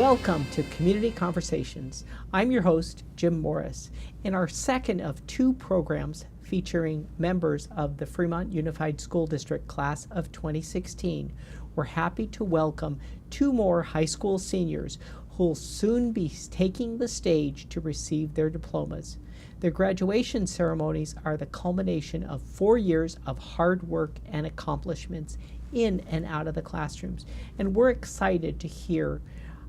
Welcome to Community Conversations. I'm your host, Jim Morris, in our second of two programs featuring members of the Fremont Unified School District Class of 2016. We're happy to welcome two more high school seniors who'll soon be taking the stage to receive their diplomas. Their graduation ceremonies are the culmination of 4 years of hard work and accomplishments in and out of the classrooms, and we're excited to hear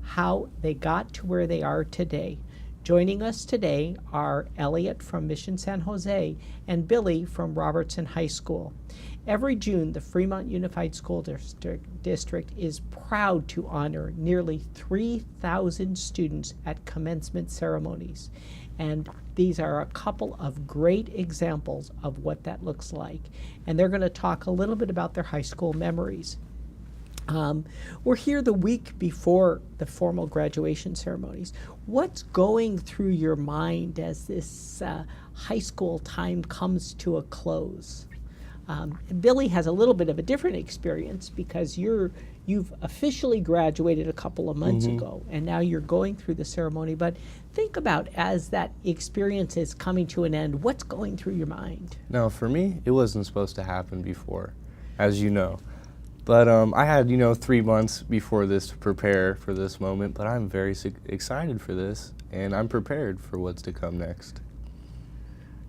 how they got to where they are today. Joining us today are Elliot from Mission San Jose and Billy from Robertson High School. Every June, the Fremont Unified School District is proud to honor nearly 3,000 students at commencement ceremonies. And these are a couple of great examples of what that looks like. And they're going to talk a little bit about their high school memories. We're here the week before the formal graduation ceremonies. What's going through your mind as this high school time comes to a close? Billy has a little bit of a different experience because you've officially graduated a couple of months ago, and now you're going through the ceremony. But think about, as that experience is coming to an end, what's going through your mind? No, for me, it wasn't supposed to happen before, as you know. But I had, 3 months before this to prepare for this moment, but I'm very excited for this, and I'm prepared for what's to come next.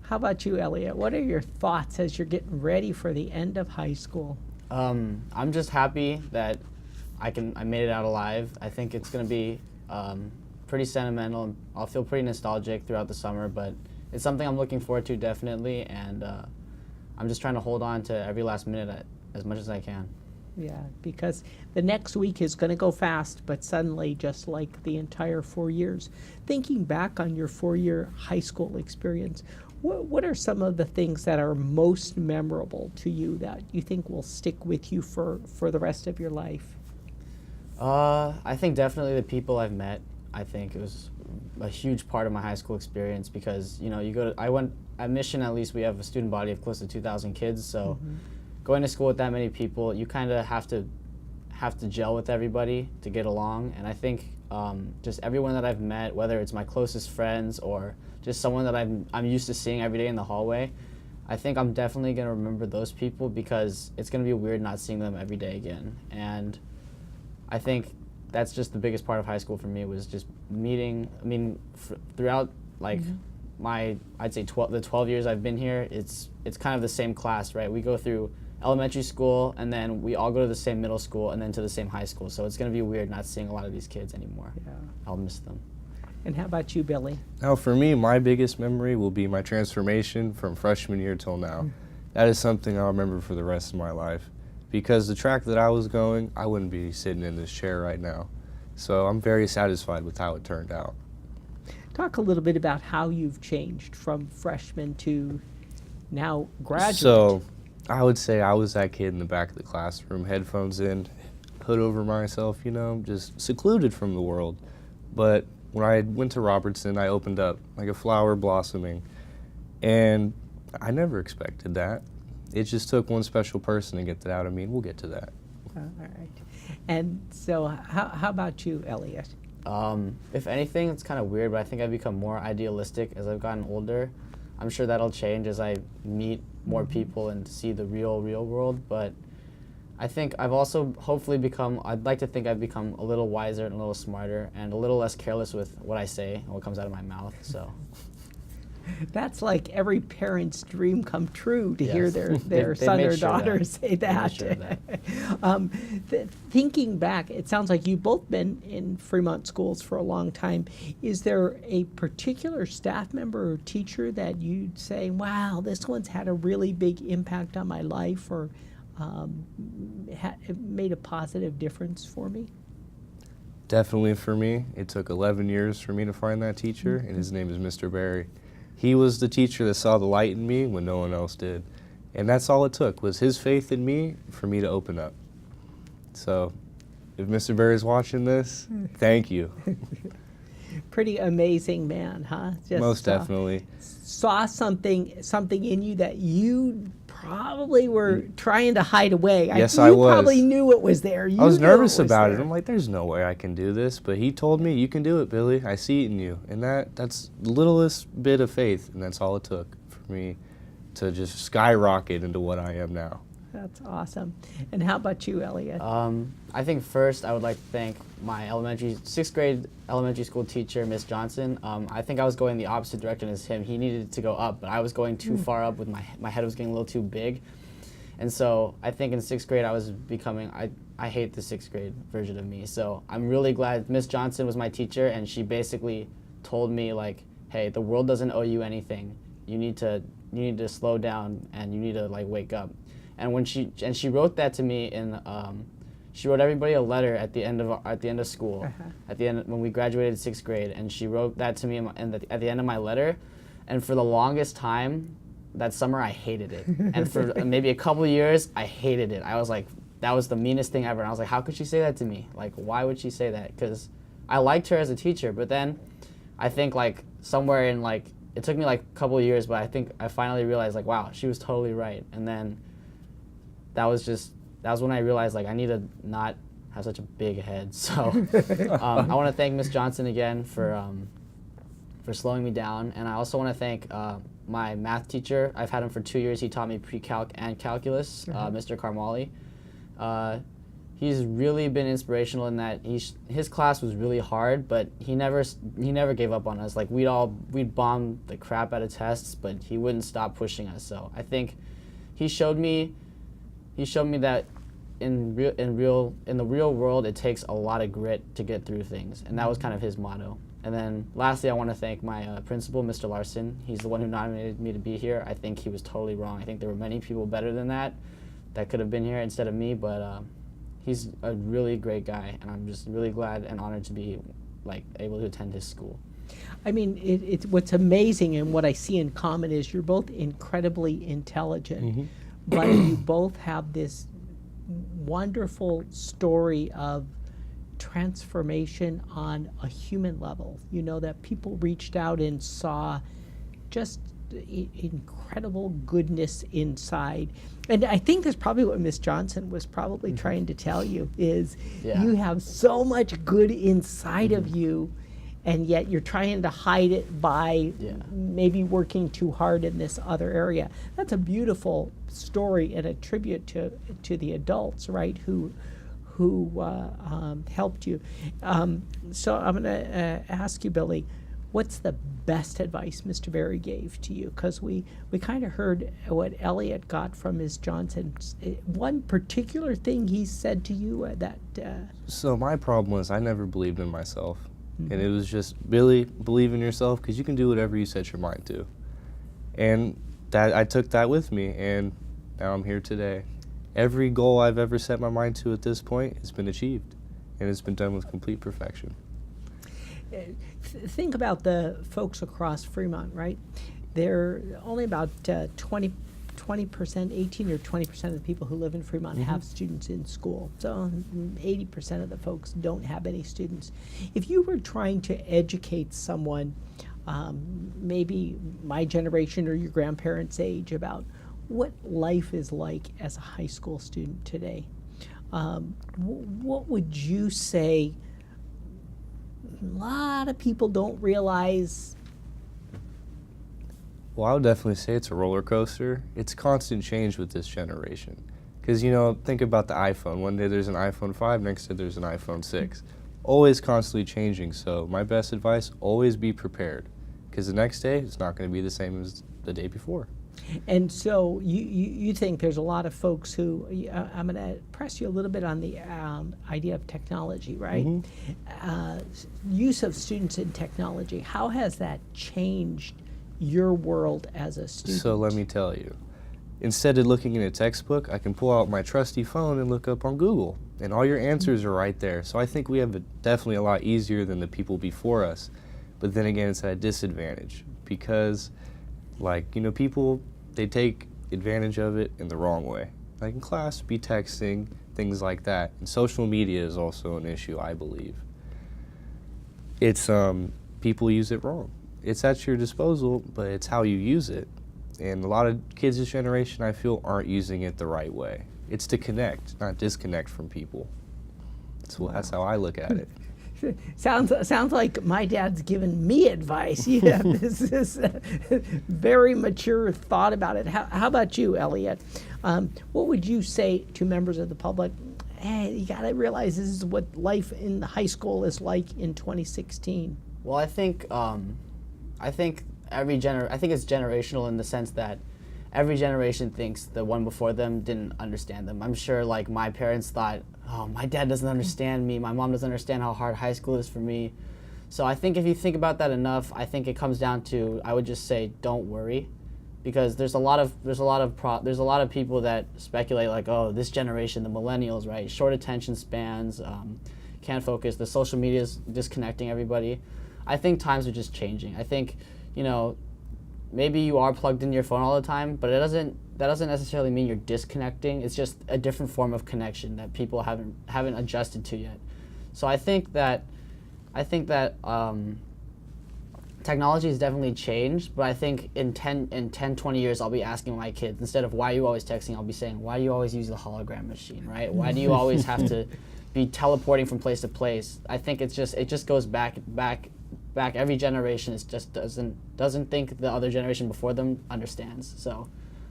How about you, Elliot? What are your thoughts as you're getting ready for the end of high school? I'm just happy that I made it out alive. I think it's going to be pretty sentimental. I'll feel pretty nostalgic throughout the summer, but it's something I'm looking forward to definitely, and I'm just trying to hold on to every last minute as much as I can. Yeah, because the next week is going to go fast, but suddenly, just like the entire 4 years. Thinking back on your 4-year high school experience, what are some of the things that are most memorable to you that you think will stick with you for the rest of your life? I think definitely the people I've met. I think it was a huge part of my high school experience because, I went at Mission, at least we have a student body of close to 2,000 kids, so going to school with that many people, you kind of have to gel with everybody to get along. And I think just everyone that I've met, whether it's my closest friends or just someone that I'm used to seeing every day in the hallway, I think I'm definitely going to remember those people because it's going to be weird not seeing them every day again. And I think that's just the biggest part of high school for me, was just meeting. I mean, throughout I'd say the 12 years I've been here, it's kind of the same class, right? We go through elementary school, and then we all go to the same middle school, and then to the same high school. So it's going to be weird not seeing a lot of these kids anymore. Yeah. I'll miss them. And how about you, Billy? Now, for me, my biggest memory will be my transformation from freshman year till now. That is something I'll remember for the rest of my life. Because the track that I was going, I wouldn't be sitting in this chair right now. So I'm very satisfied with how it turned out. Talk a little bit about how you've changed from freshman to now graduate. So I would say I was that kid in the back of the classroom, headphones in, hood over myself, just secluded from the world. But when I went to Robertson, I opened up like a flower blossoming, and I never expected that. It just took one special person to get that out of me, and we'll get to that. All right. And so how about you, Elliot? If anything, it's kind of weird, but I think I've become more idealistic as I've gotten older. I'm sure that'll change as I meet more people and see the real world, but I think I've also I'd like to think I've become a little wiser and a little smarter and a little less careless with what I say and what comes out of my mouth, so. That's like every parent's dream come true to hear their They son made or sure daughter say that. They made sure of that. Thinking back, it sounds like you've both been in Fremont schools for a long time. Is there a particular staff member or teacher that you'd say, wow, this one's had a really big impact on my life, or it made a positive difference for me? Definitely for me. It took 11 years for me to find that teacher, and his name is Mr. Barry. He was the teacher that saw the light in me when no one else did. And that's all it took, was his faith in me for me to open up. So if Mr. Barry's watching this, thank you. Pretty amazing man, huh? Most definitely. Saw something in you that you probably were trying to hide away. Yes, You I was. probably knew it was there. I was knew nervous was about there. it. I'm like, there's no way I can do this. But he told me, you can do it, Billy. I see it in you. And that's the littlest bit of faith, and that's all it took for me to just skyrocket into what I am now. That's awesome. And how about you, Elliot? I think first I would like to thank my sixth grade elementary school teacher, Miss Johnson. I think I was going the opposite direction as him. He needed to go up, but I was going too far up with my head was getting a little too big. And so I think in sixth grade I was becoming, I hate the sixth grade version of me. So I'm really glad Miss Johnson was my teacher, and she basically told me like, hey, the world doesn't owe you anything. You need to slow down, and you need to like wake up. And she wrote that to me she wrote everybody a letter at the end of school, at the end when we graduated sixth grade, and she wrote that to me at the end of my letter. And for the longest time that summer, I hated it. And for maybe a couple of years, I hated it. I was like, that was the meanest thing ever. And I was like, how could she say that to me? Like, why would she say that? Because I liked her as a teacher, but then I think like somewhere in like, it took me like a couple of years, but I think I finally realized like, wow, she was totally right. And then that was when I realized like I need to not have such a big head. So I want to thank Miss Johnson again for slowing me down, and I also want to thank my math teacher. I've had him for 2 years. He taught me pre-calc and calculus, Mr. Carmali. He's really been inspirational in that his class was really hard, but he never gave up on us. Like we'd bomb the crap out of tests, but he wouldn't stop pushing us. So I think he showed me that in the real world it takes a lot of grit to get through things, and that was kind of his motto. And then lastly, I want to thank my principal, Mr. Larson. He's the one who nominated me to be here. I think he was totally wrong. I think there were many people better than that could have been here instead of me, but he's a really great guy, and I'm just really glad and honored to be like able to attend his school. I mean, it's what's amazing and what I see in common is you're both incredibly intelligent, but you both have this wonderful story of transformation on a human level. You know, that people reached out and saw just incredible goodness inside. And I think that's probably what Miss Johnson was probably trying to tell you is you have so much good inside of you, and yet you're trying to hide it by maybe working too hard in this other area. That's a beautiful story and a tribute to the adults, right, who helped you. So I'm going to ask you, Billy, what's the best advice Mr. Berry gave to you? Because we kind of heard what Elliot got from Ms. Johnson. One particular thing he said to you that... So my problem was I never believed in myself. And it was just, Billy, believe in yourself because you can do whatever you set your mind to. And that I took that with me, and now I'm here today. Every goal I've ever set my mind to at this point has been achieved, and it's been done with complete perfection. Think about the folks across Fremont, right? They're only about 20%, 18 or 20% of the people who live in Fremont have students in school. So 80% of the folks don't have any students. If you were trying to educate someone, maybe my generation or your grandparents' age, about what life is like as a high school student today, what would you say a lot of people don't realize? Well, I would definitely say it's a roller coaster. It's constant change with this generation. Because, you know, think about the iPhone. One day there's an iPhone 5, next day there's an iPhone 6. Always constantly changing. So my best advice, always be prepared. Because the next day, it's not going to be the same as the day before. And so you think there's a lot of folks who, I'm going to press you a little bit on the idea of technology, right? Use of students in technology, how has that changed your world as a student? So let me tell you, instead of looking in a textbook, I can pull out my trusty phone and look up on Google, and all your answers are right there. So I think we have it definitely a lot easier than the people before us. But then again, it's at a disadvantage because, like, you know, people, they take advantage of it in the wrong way. Like in class, be texting, things like that. And social media is also an issue, I believe. It's, people use it wrong. It's at your disposal, but it's how you use it. And a lot of kids this generation, I feel, aren't using it the right way. It's to connect, not disconnect from people. That's how I look at it. Sounds like my dad's given me advice. Yeah, this is very mature thought about it. How about you, Elliot? What would you say to members of the public? Hey, you got to realize this is what life in the high school is like in 2016. Well, I think it's generational in the sense that every generation thinks the one before them didn't understand them. I'm sure, like, my parents thought, oh, my dad doesn't understand me, my mom doesn't understand how hard high school is for me. So I think if you think about that enough, I think it comes down to, I would just say, don't worry, because there's a lot of people that speculate, like, oh, this generation, the millennials, right, short attention spans, can't focus, the social media is disconnecting everybody. I think times are just changing. I think, maybe you are plugged into your phone all the time, but that doesn't necessarily mean you're disconnecting. It's just a different form of connection that people haven't adjusted to yet. So I think that technology has definitely changed, but I think in 10, 20 years, I'll be asking my kids, instead of why are you always texting, I'll be saying, why do you always use the hologram machine, right? Why do you always have to be teleporting from place to place? I think it just goes back. Every generation doesn't think the other generation before them understands. So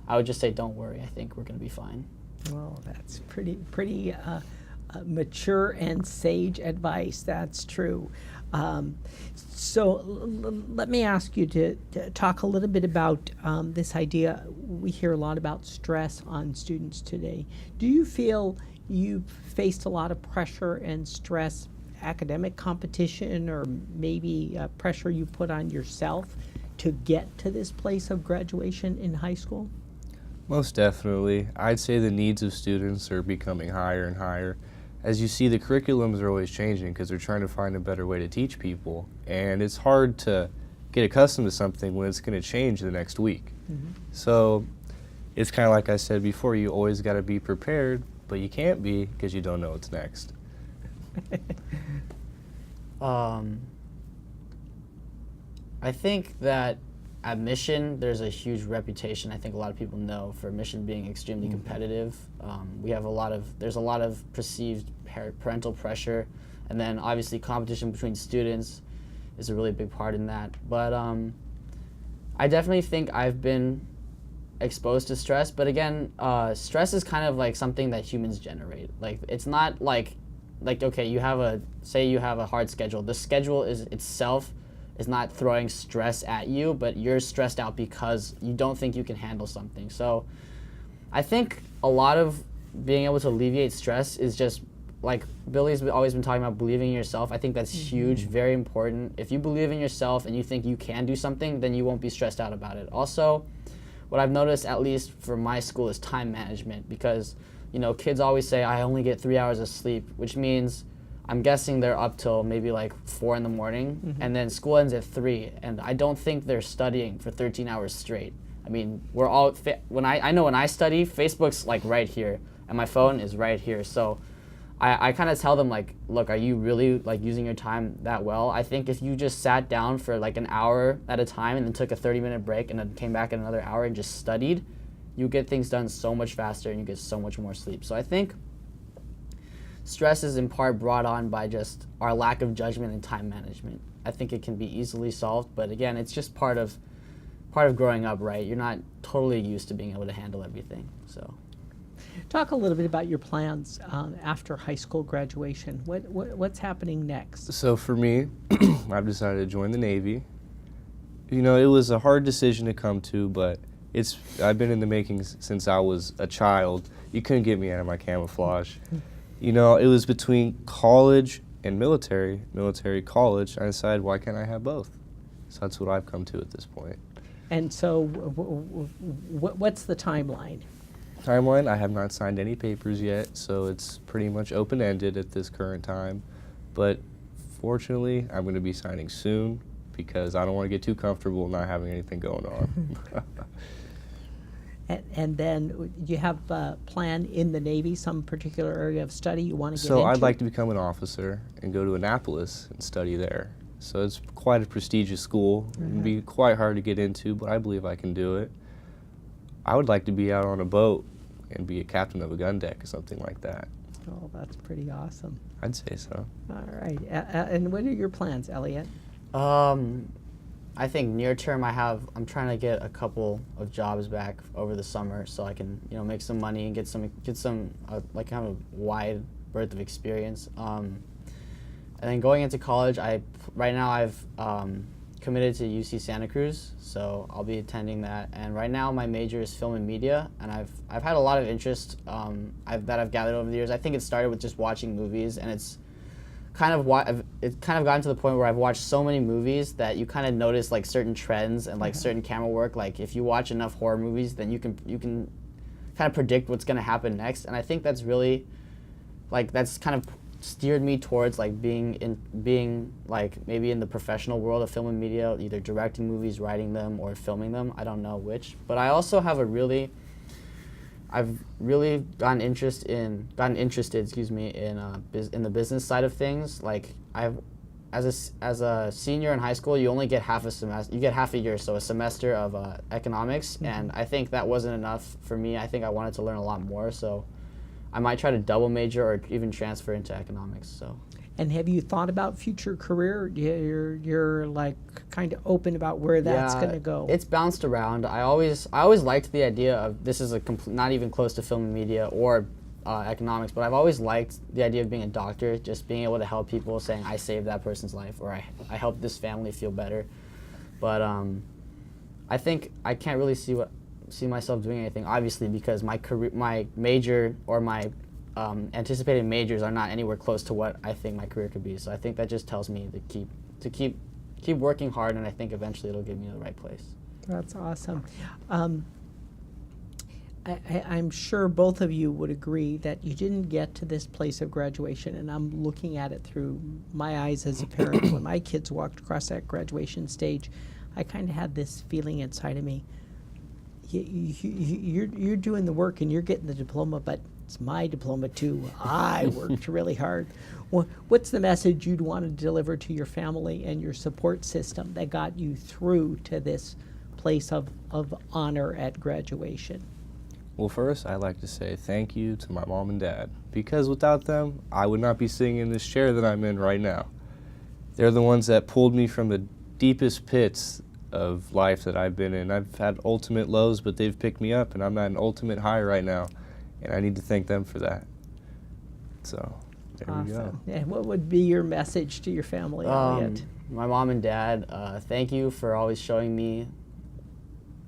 I would just say, don't worry. I think we're going to be fine. Well, that's pretty mature and sage advice. That's true. So let me ask you to talk a little bit about this idea. We hear a lot about stress on students today. Do you feel you've faced a lot of pressure and stress, academic competition, or maybe pressure you put on yourself to get to this place of graduation in high school? Most definitely. I'd say the needs of students are becoming higher and higher. As you see, the curriculums are always changing because they're trying to find a better way to teach people. And it's hard to get accustomed to something when it's going to change the next week. Mm-hmm. So it's kind of like I said before, you always got to be prepared, but you can't be because you don't know what's next. I think that at Mission, there's a huge reputation. I think a lot of people know for Mission being extremely competitive. There's a lot of perceived parental pressure, and then obviously competition between students is a really big part in that. But I definitely think I've been exposed to stress. But again, stress is kind of like something that humans generate. Like, it's not like okay, you have a hard schedule. The schedule itself is not throwing stress at you, but you're stressed out because you don't think you can handle something. So I think a lot of being able to alleviate stress is just, like Billy's always been talking about, believing in yourself. I think that's huge, very important. If you believe in yourself and you think you can do something, then you won't be stressed out about it. Also, what I've noticed, at least for my school, is time management, because kids always say, I only get 3 hours of sleep, which means I'm guessing they're up till maybe like 4 in the morning, and then school ends at 3, and I don't think they're studying for 13 hours straight. I mean, we're all, when I study, Facebook's like right here, and my phone is right here, so I kind of tell them, like, look, are you really like using your time that well? I think if you just sat down for like an hour at a time and then took a 30-minute break and then came back in another hour and just studied, you get things done so much faster and you get so much more sleep. So I think stress is in part brought on by just our lack of judgment and time management. I think it can be easily solved, but again, it's just part of growing up, right? You're not totally used to being able to handle everything. So talk a little bit about your plans after high school graduation. What's happening next? So for me, I've decided to join the Navy. It was a hard decision to come to, but I've been in the making since I was a child. You couldn't get me out of my camouflage. It was between college and military college. I decided, why can't I have both? So that's what I've come to at this point. And so what's the timeline? I have not signed any papers yet, so it's pretty much open-ended at this current time. But fortunately, I'm going to be signing soon because I don't want to get too comfortable not having anything going on. And then you have a plan in the Navy, some particular area of study you want to get into? So I'd like to become an officer and go to Annapolis and study there. So it's quite a prestigious school. It would be quite hard to get into, but I believe I can do it. I would like to be out on a boat and be a captain of a gun deck or something like that. Oh, that's pretty awesome. I'd say so. All right. And what are your plans, Elliot? I think near term I'm trying to get a couple of jobs back over the summer so I can, make some money and get some like kind of a wide berth of experience. And then going into college, right now I've committed to UC Santa Cruz, so I'll be attending that. And right now my major is film and media, and I've had a lot of interest that I've gathered over the years. I think it started with just watching movies, and it's kind of gotten to the point where I've watched so many movies that you kind of notice like certain trends and like certain camera work. Like if you watch enough horror movies, then you can kind of predict what's going to happen next. And I think that's really that's kind of steered me towards like being like maybe in the professional world of film and media, either directing movies, writing them, or filming them. I don't know which. But I also have I've really gotten interested in the business side of things. Like as a senior in high school, you only get half a semester. You get half a year, so a semester of economics, and I think that wasn't enough for me. I think I wanted to learn a lot more, so I might try to double major or even transfer into economics. So. And have you thought about future career? You're like kind of open about where that's going to go. It's bounced around. I always liked the idea of this is not even close to film and media or economics, but I've always liked the idea of being a doctor, just being able to help people, saying I saved that person's life or I helped this family feel better. But I think I can't really see myself doing anything, obviously, because my major or my anticipated majors are not anywhere close to what I think my career could be. So I think that just tells me to keep working hard, and I think eventually it'll get me to the right place. That's awesome. I'm sure both of you would agree that you didn't get to this place of graduation, and I'm looking at it through my eyes as a parent. When my kids walked across that graduation stage, I kind of had this feeling inside of me. You're doing the work and you're getting the diploma, but it's my diploma too. I worked really hard. What's the message you'd want to deliver to your family and your support system that got you through to this place of honor at graduation? Well, first, I'd like to say thank you to my mom and dad, because without them, I would not be sitting in this chair that I'm in right now. They're the ones that pulled me from the deepest pits of life that I've been in. I've had ultimate lows, but they've picked me up, and I'm at an ultimate high right now, and I need to thank them for that. So, there we go. And what would be your message to your family, Elliot? My mom and dad, thank you for always showing me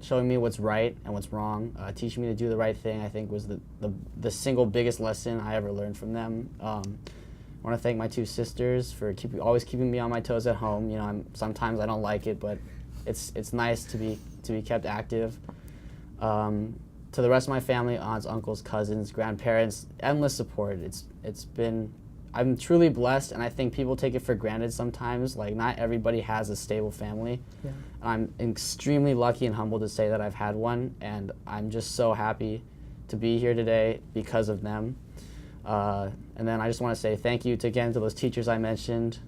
what's right and what's wrong. Teaching me to do the right thing, I think, was the single biggest lesson I ever learned from them. I want to thank my two sisters for always keeping me on my toes at home. Sometimes I don't like it, but it's nice to be kept active. To the rest of my family, aunts, uncles, cousins, grandparents, endless support. I'm truly blessed, and I think people take it for granted sometimes. Like, not everybody has a stable family. Yeah. I'm extremely lucky and humbled to say that I've had one, and I'm just so happy to be here today because of them. And then I just want to say thank you again to those teachers I mentioned.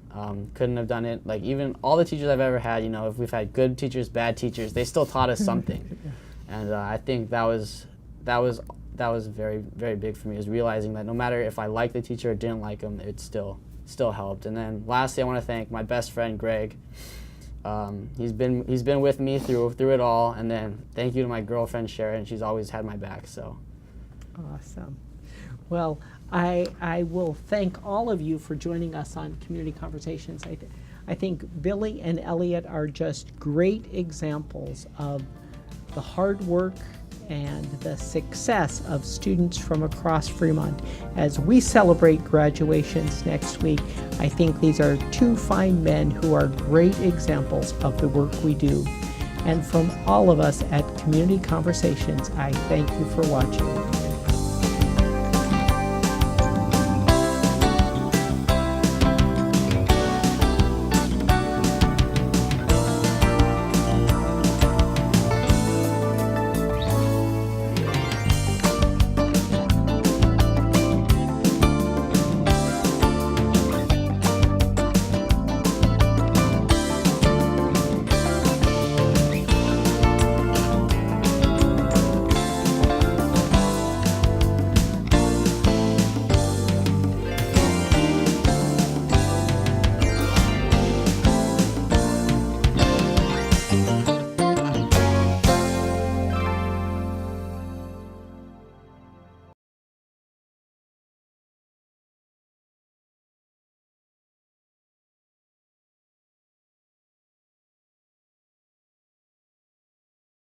Couldn't have done it. Like, even all the teachers I've ever had, if we've had good teachers, bad teachers, they still taught us something. And I think that was very, very big for me, is realizing that no matter if I liked the teacher or didn't like them, it still helped. And then lastly, I want to thank my best friend Greg. He's been with me through it all. And then thank you to my girlfriend Sharon. She's always had my back. So awesome. Well, I will thank all of you for joining us on Community Conversations. I think Billy and Elliot are just great examples of the hard work and the success of students from across Fremont. As we celebrate graduations next week, I think these are two fine men who are great examples of the work we do. And from all of us at Community Conversations, I thank you for watching.